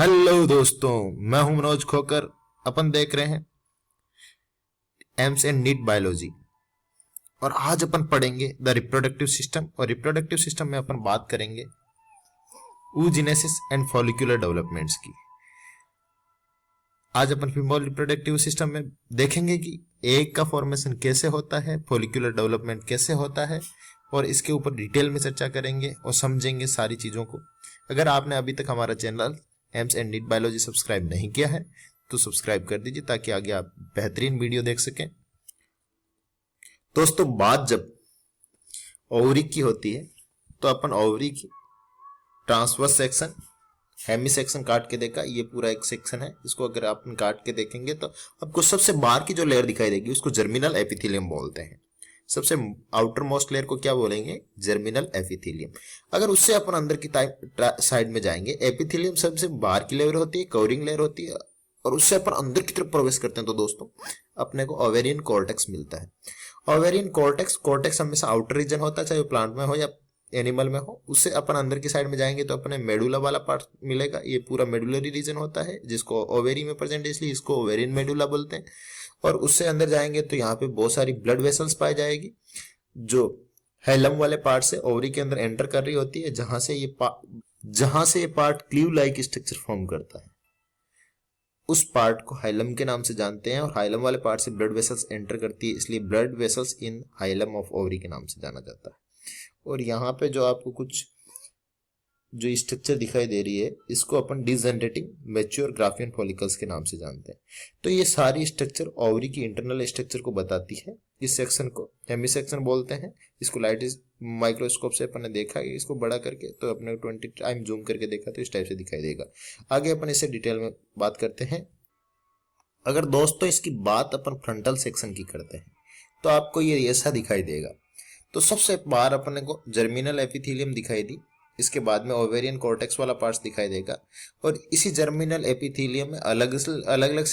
Hello दोस्तों, मैं हूं मनोज खोकर। अपन देख रहे हैं एम्स एंड नीट बायोलॉजी। और आज अपन पढ़ेंगे द रिप्रोडक्टिव सिस्टम। और रिप्रोडक्टिव सिस्टम में अपन बात करेंगे oogenesis एंड फॉलिकुलर डेवलपमेंट्स की। आज अपन फीमेल रिप्रोडक्टिव सिस्टम में देखेंगे कि एग का फॉर्मेशन कैसे होता है, फॉलिकुलर डेवलपमेंट कैसे होता है, और इसके ऊपर डिटेल में चर्चा करेंगे और समझेंगे सारी चीज़ों को। अगर आपने अभी तक हमारा channel AIIMS and NEET biology subscribe नहीं किया है तो सब्सक्राइब कर दीजिए ताकि आगे आप बेहतरीन वीडियो देख सकें। दोस्तों, बात जब ओवरी की होती है तो अपन ओवरी की ट्रांसवर्स सेक्शन, हेमी सेक्शन काट के देखा। ये पूरा एक सेक्शन है, इसको अगर आप काट के देखेंगे तो आपको सबसे बाहर की जो लेयर दिखाई देगी उसको जर्मिनल एपिथेलियम बोलते हैं। सबसे आउटर मोस्ट लेयर को क्या बोलेंगे? Germinal epithelium. अगर उससे अपन अंदर की साइड में जाएंगे, एपिथेलियम सबसे बाहर की लेयर होती है, कवरिंग लेयर होती है, और उससे अपन अंदर की तरफ प्रवेश करते हैं तो दोस्तों अपने को ओवेरियन कॉर्टेक्स मिलता है। ओवेरियन कॉर्टेक्स हमेशा आउटर रीजन होता है, चाहे वो प्लांट में हो या एनिमल में हो। उससे अपन अंदर की साइड में जाएंगे तो अपने मेडुला वाला पार्ट मिलेगा। ये पूरा मेडुलरी रीजन होता है जिसको ओवेरी में प्रेजेंट है, इसलिए इसको ओवेरियन मेडुला बोलते हैं। और उससे अंदर जाएंगे तो यहाँ पे बहुत सारी ब्लड वेसल्स पाई जाएगी जो हैलम वाले पार्ट से ओवरी के अंदर एंटर कर रही होती है, जहां से ये part cleave like structure form करता है। उस पार्ट को हाइलम के नाम से जानते हैं, और हाइलम वाले पार्ट से ब्लड वेसल्स एंटर करती है, इसलिए blood vessels in hilum of ovary के नाम से जाना जाता है। और यहाँ पे जो आपको कुछ जो स्ट्रक्चर दिखाई दे रही है इसको अपन डिजनरेटिंग मैच्योर ग्राफियन फॉलिकल्स के नाम से जानते हैं। तो ये सारी स्ट्रक्चर ओवरी की इंटरनल स्ट्रक्चर को बताती है। इस सेक्शन को हेमी सेक्शन बोलते हैं। इसको लाइट माइक्रोस्कोप से अपन ने देखा है, इसको बड़ा करके तो अपने 20 टाइम जूम करके देखा तो इस टाइप से दिखाई देगा। आगे अपन इसे डिटेल में बात करते हैं। अगर दोस्तों इसकी बात अपन फ्रंटल सेक्शन की करते हैं तो आपको ये ऐसा दिखाई देगा। तो सबसे बाहर अपने को जर्मिनल एपिथेलियम दिखाई दी, इसके बाद में ओवेरियन कॉर्टेक्स वाला पार्ट्स दिखाई देगा, और इसी जर्मिनल एपिथेलियम में अलग अलग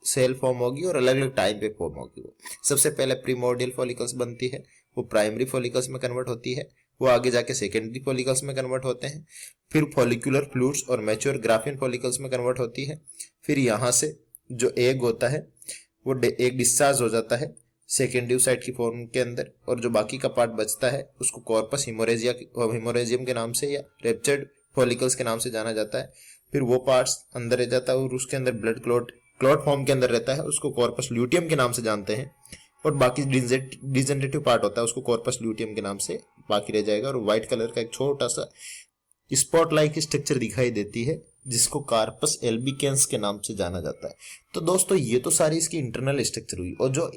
सेल फॉर्म होगी और अलग अलग टाइम पे फॉर्म होगी। वो सबसे पहले प्रीमोर्डियल फॉलिकल्स बनती है, वो प्राइमरी फॉलिकल्स में कन्वर्ट होती है, वो आगे जाके सेकेंडरी फॉलिकल्स में कन्वर्ट होते हैं, फिर फॉलिकुलर फ्लूइड्स और मैच्योर ग्राफियन फॉलिकल्स में कन्वर्ट होती है। फिर यहाँ से जो एग होता है वो एक डिस्चार्ज हो जाता है सेकेंडरी oocyte की फॉर्म के अंदर, और जो बाकी का पार्ट बचता है उसको कॉर्पस हिमोरेजियम के नाम से या रेप्चर्ड फॉलिकल्स के नाम से जाना जाता है। फिर वो पार्ट्स अंदर रह जाता है और उसके अंदर ब्लड क्लॉट फॉर्म के अंदर रहता है, उसको कॉर्पस ल्यूटियम के नाम से जानते हैं। और बाकी डिजेनरेटिव पार्ट होता है उसको कॉर्पस ल्यूटियम के नाम से बाकी रह जाएगा। और व्हाइट कलर का एक छोटा सा स्पॉट लाइक स्ट्रक्चर दिखाई देती है जिसको कार्पस एल्बिकेंस के नाम से जाना जाता है। तो दोस्तों ये तो सारी इसकी इंटरनल स्ट्रक्चर हुई, और जो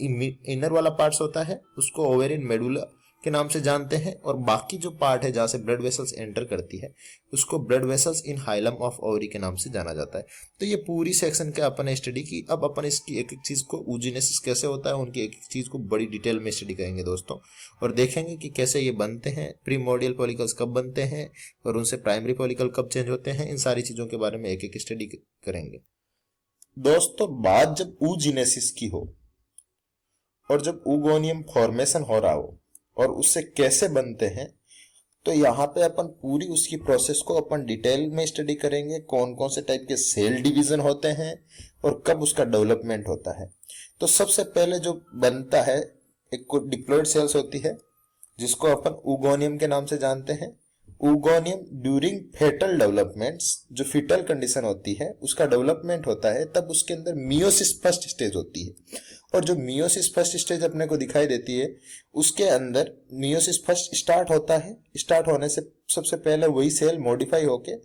इनर वाला पार्ट्स होता है उसको ओवेरियन मेडुला के नाम से जानते हैं, और बाकी जो पार्ट है जहां से ब्लड वेसल्स एंटर करती है उसको blood vessels in hilum of ovary के नाम से जाना जाता है। तो ये पूरी सेक्शन के अपन स्टडी की। अब अपन इसकी एक एक चीज को oogenesis कैसे होता है उनकी एक एक चीज को बड़ी डिटेल में स्टडी करेंगे दोस्तों, और देखेंगे कि कैसे ये बनते हैं, प्रीमोर्डियल फॉलिकल्स कब बनते हैं और उनसे प्राइमरी फॉलिकल कब चेंज होते हैं। इन सारी चीजों के बारे में एक एक स्टडी करेंगे दोस्तों। बात जब oogenesis की हो और जब oogoनियम फॉर्मेशन हो रहा हो और उससे कैसे बनते हैं, तो यहाँ पे अपन पूरी उसकी प्रोसेस को अपन डिटेल में स्टडी करेंगे। कौन कौन से टाइप के सेल डिवीजन होते हैं और कब उसका डेवलपमेंट होता है। तो सबसे पहले जो बनता है एक डिप्लॉयड सेल्स होती है जिसको अपन oogoनियम के नाम से जानते हैं। oogoनियम ड्यूरिंग फेटल डेवलपमेंट्स, जो फीटल कंडीशन होती है उसका डेवलपमेंट होता है, तब उसके अंदर मियोसिस फर्स्ट स्टेज होती है। और जो मियोसिस फर्स्ट स्टेज अपने को दिखाई देती है उसके अंदर मियोसिस फर्स्ट स्टार्ट होता है। स्टार्ट होने से सबसे पहले वही सेल मॉडिफाई होके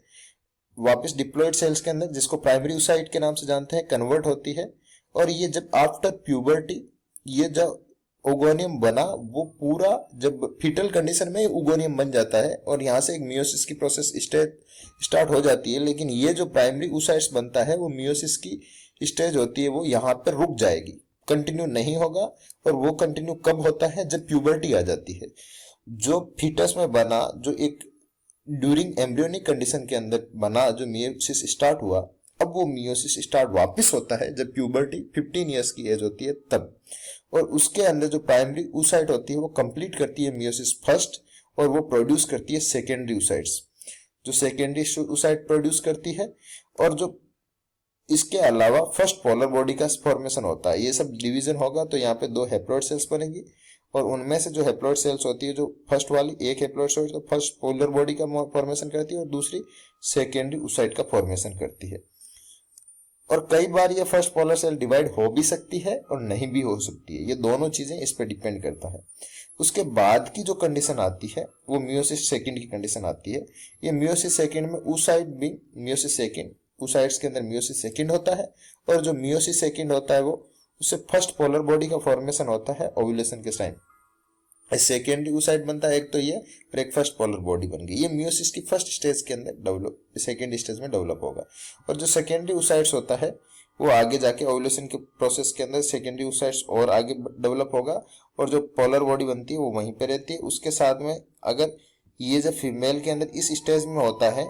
वापस डिप्लॉयड सेल्स के अंदर, जिसको प्राइमरी oocyte के नाम से जानते हैं, कन्वर्ट होती है। और ये जब आफ्टर प्यूबर्टी ये जो oogoनियम बना वो पूरा जब फीटल कंडीशन में oogoनियम बन जाता है, और यहाँ से एक मियोसिस की प्रोसेस स्टार्ट हो जाती है। लेकिन ये जो प्राइमरी oocytes बनता है वो मियोसिस की स्टेज होती है, वो यहाँ पर रुक जाएगी, कंटिन्यू नहीं होगा। और वो कंटिन्यू कब होता है? जब प्यूबर्टी आ जाती है। जो फीटस में बना, जो एक ड्यूरिंग एम्ब्रियोनिक कंडीशन के अंदर बना, जो मियोसिस स्टार्ट हुआ, अब वो मियोसिस स्टार्ट वापस होता है जब प्यूबर्टी 15 इयर्स की एज होती है तब। और उसके अंदर जो प्राइमरी oocyte होती है वो कंप्लीट करती है मियोसिस फर्स्ट, और वो प्रोड्यूस करती है सेकेंडरी oocytes, जो सेकेंडरी oocyte प्रोड्यूस करती है। और जो इसके अलावा फर्स्ट पोलर बॉडी का फॉर्मेशन होता है। ये सब डिवीजन होगा तो यहाँ पे 2 हैप्लॉइड सेल्स बनेगी और उनमें से जो हैप्लॉइड सेल्स होती है, जो फर्स्ट वाली एक हैप्लॉइड सेल तो फर्स्ट पोलर बॉडी का फॉर्मेशन करती है और दूसरी सेकेंडरी oocyte का फॉर्मेशन करती है। और कई बार ये फर्स्ट पोलर सेल डिवाइड हो भी सकती है और नहीं भी हो सकती है, ये दोनों चीजें इस पे डिपेंड करता है। उसके बाद की जो कंडीशन आती है वो मियोसिस सेकंड की कंडीशन आती है। ये मियोसिस सेकंड में oocyte भी मियोसिस सेकंड, oocytes के अंदर मियोसिस सेकंड होता है और जो मियोसिस सेकंड होता है वो उससे फर्स्ट पोलर बॉडी का फॉर्मेशन होता है ओव्यूलेशन के टाइम। सेकेंडरी oocyte बनता है एक तो ये, फिर एक फर्स्ट पोलर बॉडी बन गई। ये मियोसिस की फर्स्ट स्टेज के अंदर डेवलप, सेकेंड स्टेज में डेवलप होगा। और जो सेकेंडरी oocytes होता है वो आगे जाके ओव्यूलेशन के प्रोसेस के अंदर सेकेंडरी oocytes और आगे डेवलप होगा और जो पोलर बॉडी बनती है वो वहीं पे रहती है। उसके साथ में अगर ये जब फीमेल के अंदर इस स्टेज में होता है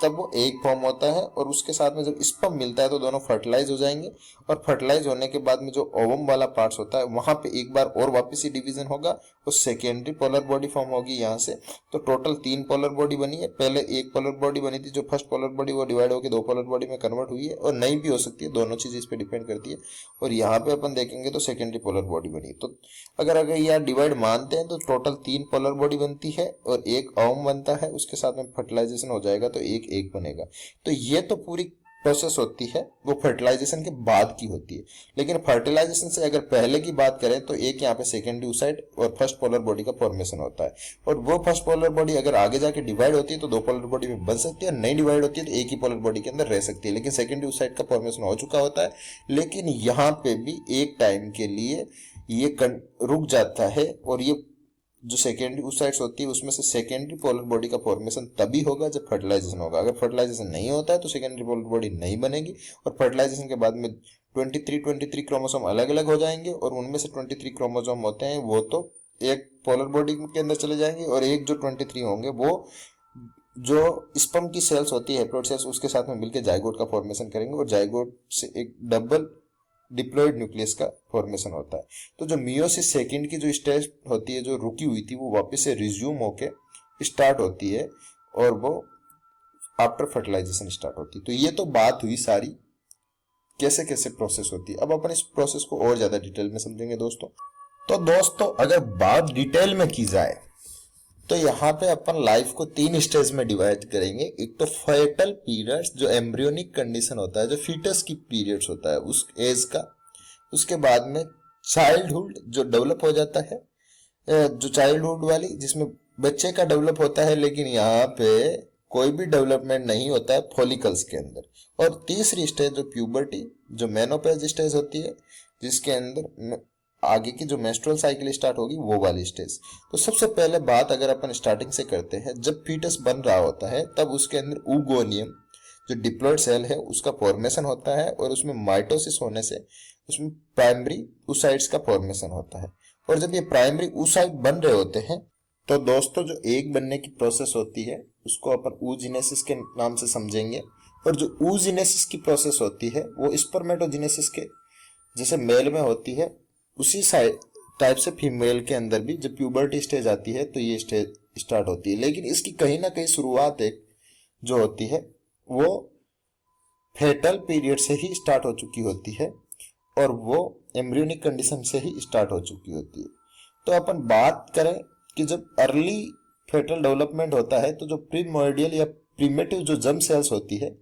तब वो एग फॉर्म होता है और उसके साथ में जब स्पर्म मिलता है तो दोनों फर्टिलाइज हो जाएंगे और फर्टिलाइज होने के बाद में जो ओवम वाला पार्ट्स होता है वहां पे एक बार और वापस ही डिवीजन होगा और सेकेंडरी पोलर बॉडी फॉर्म होगी यहाँ से। तो टोटल 3 पोलर बॉडी बनी है। पहले एक पोलर बॉडी बनी थी जो फर्स्ट पोलर बॉडी वो डिवाइड होकर 2 पोलर बॉडी में कन्वर्ट हुई है और नहीं भी हो सकती है, दोनों चीज इस पर डिपेंड करती है। और यहाँ पे अपन देखेंगे तो सेकेंडरी पोलर बॉडी बनी। तो अगर यहाँ डिवाइड मानते हैं तो टोटल 3 पोलर बॉडी बनती है और एक ओवम बनता है, उसके साथ में फर्टिलाइजेशन हो जाएगा तो एक एग बनेगा। तो ये तो पूरी प्रोसेस होती है वो फर्टिलाइजेशन के बाद की होती है। लेकिन फर्टिलाइजेशन से अगर पहले की बात करें तो एक यहाँ पे सेकेंडरी oocyte और फर्स्ट पोलर बॉडी का फॉर्मेशन होता है और वो फर्स्ट पोलर बॉडी अगर आगे जाके डिवाइड होती है तो 2 पोलर बॉडी में बन सकती है, नहीं डिवाइड होती है तो एक ही पोलर बॉडी के अंदर रह सकती है। लेकिन सेकेंडरी oocyte का फॉर्मेशन हो चुका होता है, लेकिन यहाँ पे भी एक टाइम के लिए ये रुक जाता है और ये जो सेकेंडरी oocytes होती है उसमें से सेकेंडरी पोलर बॉडी का फॉर्मेशन तभी होगा जब फर्टिलाइजेशन होगा। अगर फर्टिलाइजेशन नहीं होता है तो सेकेंडरी पोलर बॉडी नहीं बनेगी और फर्टिलाइजेशन के बाद में 23 क्रोमोसोम अलग अलग हो जाएंगे और उनमें से 23 क्रोमोसोम होते हैं वो तो एक पोलर बॉडी के अंदर चले जाएंगे और एक जो 23 होंगे वो जो स्पर्म की सेल्स होती है हैप्लॉइड सेल्स उसके साथ में मिलकर जाइगोट का फॉर्मेशन करेंगे और जाइगोट से एक डबल डिप्लॉइड न्यूक्लियस का फॉर्मेशन होता है। तो जो मियोसिस सेकंड की जो स्टेज होती है जो रुकी हुई थी वो वापस से रिज्यूम होके स्टार्ट होती है और वो आफ्टर फर्टिलाइजेशन स्टार्ट होती है। तो ये तो बात हुई सारी कैसे कैसे प्रोसेस होती है। अब अपन इस प्रोसेस को और ज्यादा डिटेल में समझेंगे दोस्तों। तो दोस्तों अगर बात डिटेल में की जाए तो यहाँ पे अपन लाइफ को 3 स्टेज में डिवाइड करेंगे। एक तो फर्टल पीरियड्स जो एम्ब्रियोनिक कंडीशन होता है, जो फीटस की पीरियड्स होता है उस एज का। उसके बाद में चाइल्डहुड जो डेवलप हो जाता है, जो चाइल्डहुड वाली जिसमें बच्चे का डेवलप होता है लेकिन यहाँ पे कोई भी डेवलपमेंट नहीं होता है फॉलिकल्स के अंदर। और तीसरी स्टेज जो प्यूबर्टी, जो मेनोपॉज स्टेज होती है जिसके अंदर आगे की जो मेंस्ट्रुअल साइकिल स्टार्ट होगी वो वाली स्टेज। तो सबसे पहले बात अगर अपन स्टार्टिंग से करते हैं, जब फीटस बन रहा होता है तब उसके अंदर oogonia जो डिप्लॉइड सेल है उसका फॉर्मेशन होता है और उसमें माइटोसिस होने से उसमें प्राइमरी oocytes का फॉर्मेशन होता है। और जब ये प्राइमरी oocyte बन रहे होते हैं तो दोस्तों जो एग बनने की प्रोसेस होती है उसको अपन oogenesis के नाम से समझेंगे। और जो oogenesis की प्रोसेस होती है वो स्पर्मेटोजेनेसिस के जैसे मेल में होती है उसी टाइप से फीमेल के अंदर भी जब प्यूबर्टी स्टेज आती है तो ये स्टेज स्टार्ट होती है। लेकिन इसकी कहीं ना कहीं शुरुआत एक जो होती है वो फेटल पीरियड से ही स्टार्ट हो चुकी होती है और वो एम्ब्रियोनिक कंडीशन से ही स्टार्ट हो चुकी होती है। तो अपन बात करें कि जब अर्ली फेटल डेवलपमेंट होता है तो जो प्रीमोर्डियल या प्रीमेटिव जो जर्म सेल्स होती है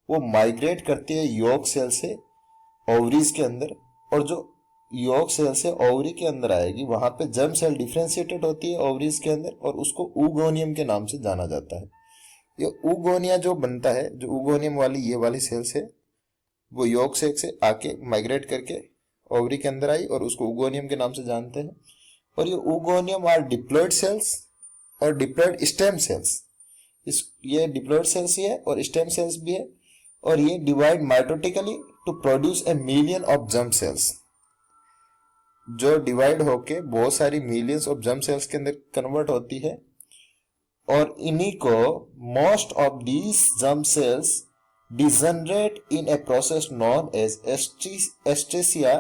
वो माइग्रेट करती है यॉर्क सेल से ओवरीज के अंदर और जो यॉर्क सेल से ओवरी के अंदर आएगी वहां पे जर्म सेल डिफरेंशिएटेड होती है ओवरीज के अंदर और उसको oogonia के नाम से जाना जाता है। ये oogonia जो बनता है, जो oogonia वाली ये वाली सेल्स है वो यॉर्क सेल से आके माइग्रेट करके ओवरी के अंदर आई और उसको oogonia के नाम से जानते हैं। और ये oogonia आर डिप्लॉइड सेल्स और डिप्लॉइड स्टेम सेल्स। ये डिप्लॉइड सेल्स ही है और स्टेम सेल्स भी है और ये divide mitotically to produce a million of germ cells, जो डिवाइड होके बहुत सारी मिलियंस ऑफ जर्म सेल्स के अंदर कन्वर्ट होती है। और इन्हीं को most of these germ cells degenerate in a process known as atresia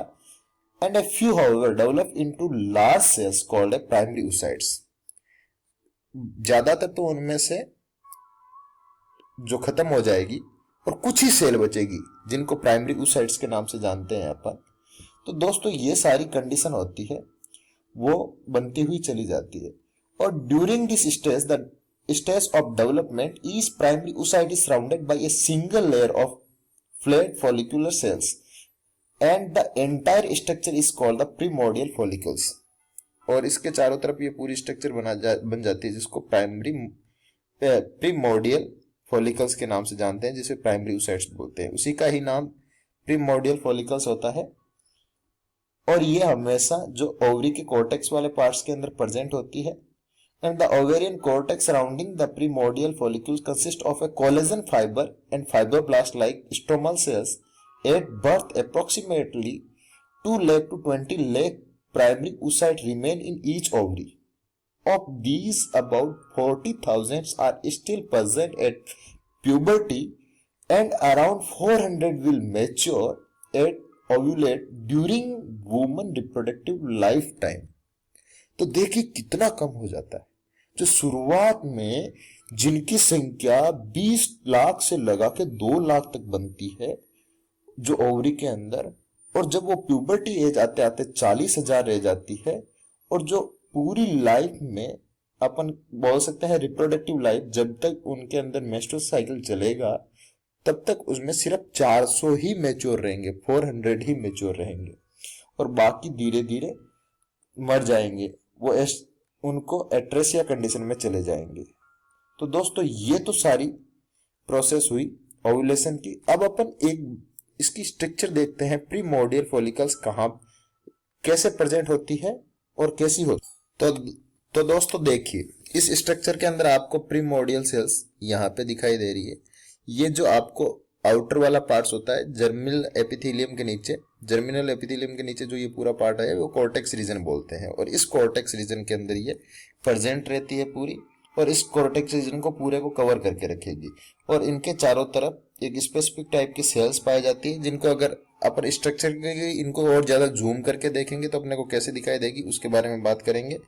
and a few however develop into large cells called a primary oocytes। ज्यादातर तो उनमें से जो खत्म हो जाएगी और कुछ ही सेल बचेगी जिनको प्राइमरी oocytes के नाम से जानते हैं अपन। तो दोस्तों ये सारी कंडीशन होती है वो बनती हुई चली जाती है। और during this stage, the stage of development, each primary oocyte is surrounded by a single layer of flat follicular cells and the entire structure is called the primordial follicles. और इसके चारों तरफ ये पूरी स्ट्रक्चर बन जाती है जिसको प्रीमोर्डियल फॉलिकल्स के नाम से जानते हैं, जिसे प्राइमरी oocytes बोलते हैं। उसी का ही नाम प्रीमोर्डियल फॉलिकल्स होता है। और ये हमेशा जो ओवरी के कॉर्टेक्स वाले पार्ट्स के अंदर प्रेजेंट होती है। And the ovarian cortex surrounding the primordial follicles consist of a collagen fibre and fibroblast like stromal cells at birth. Approximately 2 lakh to 20 lakh primary oocytes remain in each ovary. Of these, about 40,000 are still present at puberty and around 400 will mature at ovulate during woman reproductive lifetime. तो देखिए कितना कम हो जाता है। जो शुरुआत में जिनकी संख्या 20 लाख से लगा के 2 लाख तक बनती है जो ओवरी के अंदर, और जब वो प्यूबर्टी एज आते आते 40,000 रह जाती है, और जो पूरी लाइफ में अपन बोल सकते हैं रिप्रोडक्टिव लाइफ, जब तक उनके अंदर मेंस्ट्रुअल साइकिल चलेगा तब तक उसमें सिर्फ 400 ही मैच्योर रहेंगे, 400 ही मैच्योर रहेंगे, और बाकी धीरे धीरे मर जाएंगे, वो उनको एट्रेसिया कंडीशन में चले जाएंगे। तो दोस्तों ये तो सारी प्रोसेस हुई ओव्यूलेशन की। अब अपन एक इसकी स्ट्रक्चर देखते हैं, प्रीमोर्डियल फॉलिकल्स कहाँ कैसे प्रेजेंट होती है और कैसी होती। तो दोस्तों देखिए इस स्ट्रक्चर के अंदर आपको प्रीमोर्डियल सेल्स यहाँ पे दिखाई दे रही है। ये जो आपको आउटर वाला पार्ट्स होता है जर्मिनल एपिथेलियम के नीचे, जर्मिनल एपिथेलियम के नीचे जो ये पूरा पार्ट है वो कॉर्टेक्स रीजन बोलते हैं, और इस कॉर्टेक्स रीजन के अंदर ये प्रेजेंट रहती है पूरी, और इस कॉर्टेक्स रीजन को पूरे को कवर करके रखेगी। और इनके चारों तरफ एक स्पेसिफिक टाइप की सेल्स पाई जाती है, जिनको अगर अपन स्ट्रक्चर के इनको और ज्यादा जूम करके देखेंगे तो अपने को कैसे दिखाई देगी उसके बारे में बात करेंगे।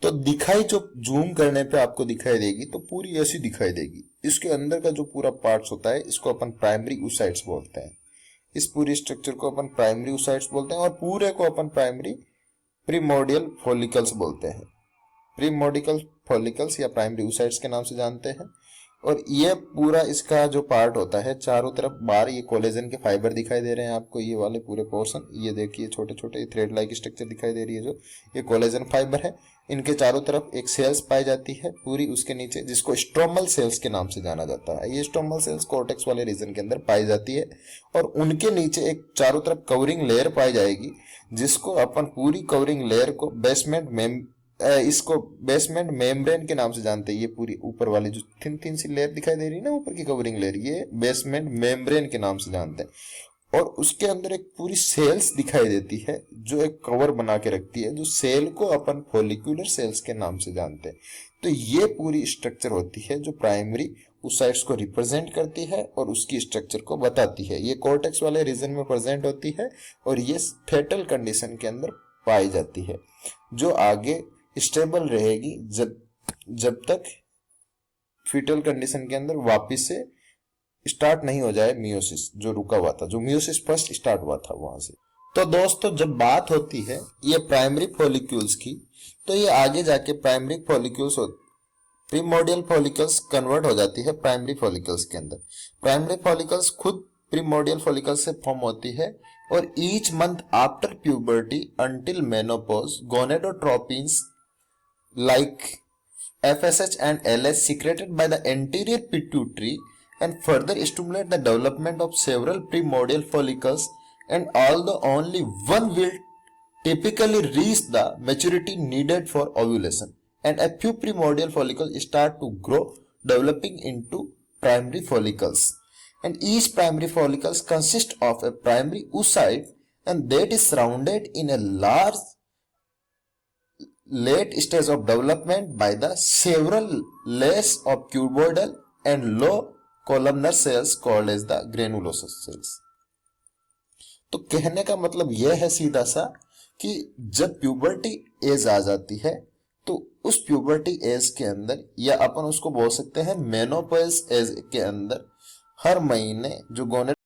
तो दिखाई जो जूम करने पे आपको दिखाई देगी तो पूरी ऐसी दिखाई देगी। इसके अंदर का जो पूरा पार्ट्स होता है इसको अपन प्राइमरी oocytes बोलते हैं। इस पूरी स्ट्रक्चर को अपन प्राइमरी oocytes बोलते हैं, और पूरे को अपन प्राइमरी प्रीमोर्डियल फॉलिकल्स बोलते हैं। प्रीमोर्डियल फॉलिकल्स या प्राइमरी oocytes के नाम से जानते हैं। और ये पूरा इसका जो पार्ट होता है चारों तरफ बाहर ये कोलेजन के फाइबर दिखाई दे रहे हैं आपको, ये वाले पूरे पोर्शन, ये देखिए छोटे छोटे थ्रेड लाइक स्ट्रक्चर दिखाई दे रही है, जो ये कोलेजन फाइबर है। इनके चारों तरफ एक सेल्स पाई जाती है पूरी उसके नीचे, जिसको स्ट्रोमल सेल्स के नाम से जाना जाता है। ये स्ट्रोमल सेल्स कॉर्टेक्स वाले रीजन के अंदर पाई जाती है, और उनके नीचे एक चारों तरफ कवरिंग लेयर पाई जाएगी, जिसको अपन पूरी कवरिंग लेयर को इसको बेसमेंट मेम्ब्रेन के नाम से जानते हैं। ये पूरी ऊपर वाली जो थिन थिन सी लेयर दिखाई दे रही है ना ऊपर की कवरिंग लेयर, ये बेसमेंट मेम्ब्रेन के नाम से जानते हैं। और उसके अंदर एक पूरी सेल्स दिखाई देती है जो एक कवर बना के रखती है, जो सेल को अपन फॉलिकुलर सेल्स के नाम से जानते हैं। तो ये पूरी स्ट्रक्चर होती है जो प्राइमरी oocytes को रिप्रेजेंट करती है और उसकी स्ट्रक्चर को बताती है। ये कॉर्टेक्स वाले रीजन में प्रेजेंट होती है, और ये फेटल कंडीशन के अंदर पाई जाती है, जो आगे स्टेबल रहेगी जब तक फीटल कंडीशन के अंदर वापस से स्टार्ट नहीं हो जाए मियोसिस, जो रुका हुआ था, जो मियोसिस फर्स्ट स्टार्ट हुआ था वहां से। तो दोस्तों जब बात होती है ये प्राइमरी फॉलिक्यूल्स की, तो ये आगे जाके primary follicles primordial follicles convert हो जाती है प्राइमरी फॉलिकल्स के अंदर। प्राइमरी फॉलिकल्स खुद प्रीमोर्डियल फॉलिकल्स से फॉर्म होती है, और each month after puberty until menopause gonadotropins like FSH and LH secreted by the anterior pituitary and further stimulate the development of several primordial follicles, and although only one will typically reach the maturity needed for ovulation, and a few primordial follicles start to grow, developing into primary follicles, and each primary follicles consists of a primary oocyte, and that is surrounded in a large late stage of development by the several layers of cuboidal and low columnar cells called as the granulosa cells। तो कहने का मतलब यह है सीधा सा कि जब प्यूबर्टी एज आ जाती है तो उस प्यूबर्टी एज के अंदर, या अपन उसको बोल सकते हैं मेनोपॉज एज के अंदर, हर महीने जो गोनेट